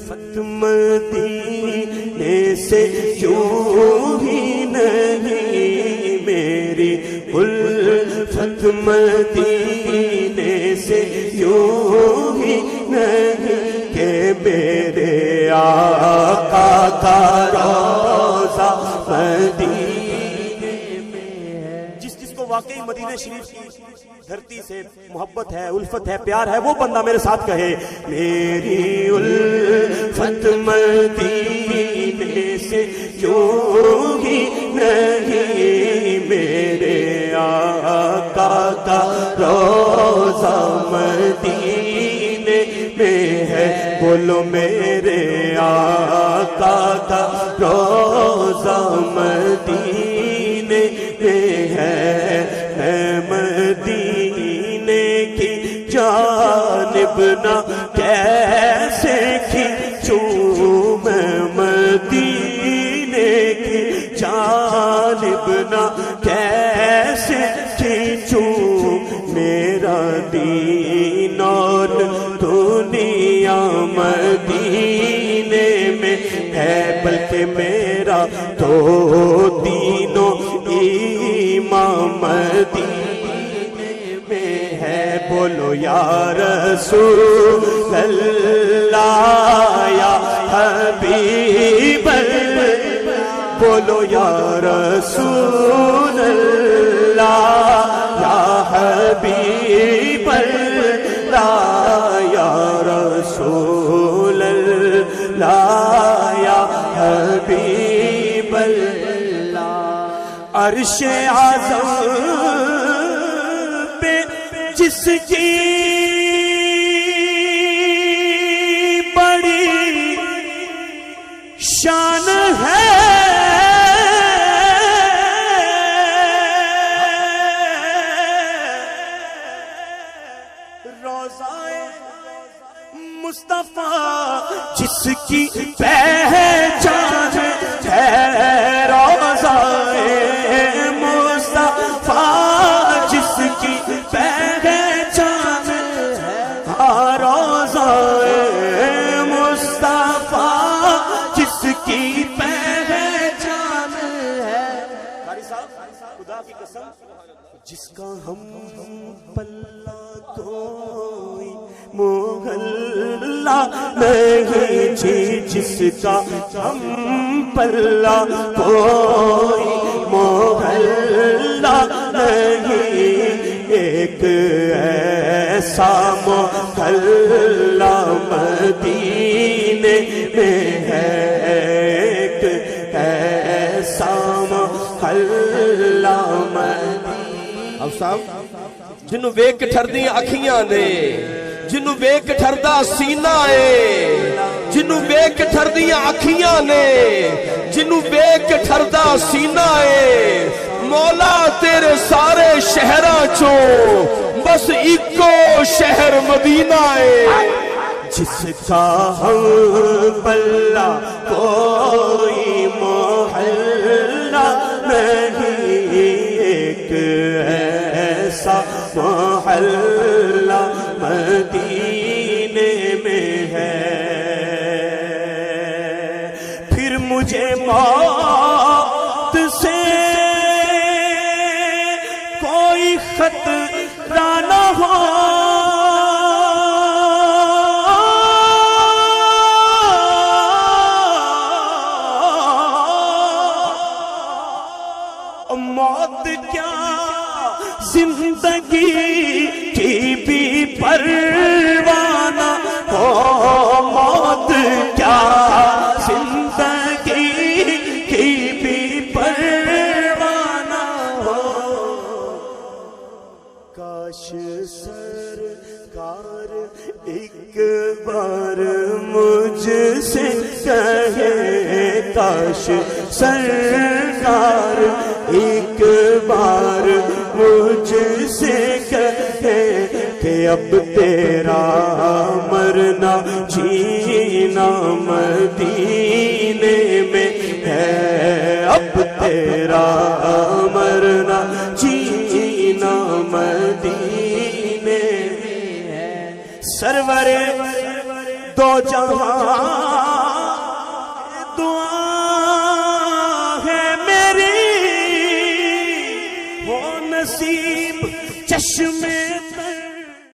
الفت مدینے سے یوں ہی نہیں، میری الفت مدینے سے یوں ہی نہیں کہ میرے آقا کا روضہ مدینے میں ہے۔ جس کو واقعی مدینہ شریف کی دھرتی سے محبت ہے، الفت ہے، پیار ہے، وہ بندہ میرے ساتھ کہے میری الفت مدینے سے یوں ہی نہیں، میرے آقا کا روضہ مدینے میں ہے۔ بولو میرے آقا کا روضہ مدینے میں ہے، مدینے کی جانب نہ کیسے کھینچوں میں، مدینے کی جانب نہ کیسے کھینچوں، میرا دین اور دنیا مدینے میں ہے، بلکہ میرا تو دینوں ایمان مدینے میں ہے۔ بولو یا رسول اللہ یا حبیب اللہ، بولو یا رسول اللہ یا حبیب اللہ، یا رسول اللہ یا حبیب اللہ۔ عرش اعظم پہ جس کی بڑی شان ہے، روضہ مصطفیٰ جس کی پہچان ہے، روضہ مصطفیٰ جس کی پہچان ہے، روضہ مصطفیٰ جس کی پہچان ہے۔ قاری صاحب خدا کی قسم، جس کا ہم پلہ کوئی محلہ نہیں جی، جس کا ہم پلہ کوئی محلہ نہیں، ایک ایسا محلہ مدینے میں ہے، ایک ایسا محلہ مدینے۔ اب صاحب جنوں ویک ٹھردیاں اکھیاں نے، جنوں ویک ٹھردا سینہ ہے، جنوں ویک ٹھردیاں اکھیاں نے، جنوں ویک ٹھردا سینہ ہے، مولا تیرے سارے شہراں چوں بس ایکو شہر مدینہ ہے۔ جس کا ہم پلہ کوئی محلہ نہیں، ایک ایسا محلہ مدینے میں ہے۔ پھر مجھے موت سے کوئی خطرہ نہ ہو، موت کیا زندگی کی بھی پروانہ ہو، موت کیا زندگی کی بھی پروانہ ہو، کاش سرکار ایک بار مجھ سے کہے، کاش سرکار ایک بار مجھ سے کہے کہ اب تیرا مرنا جینا مدینے میں ہے، اب تیرا مرنا جینا مدینے میں ہے۔ سرور دو جہاں نصیب چشمے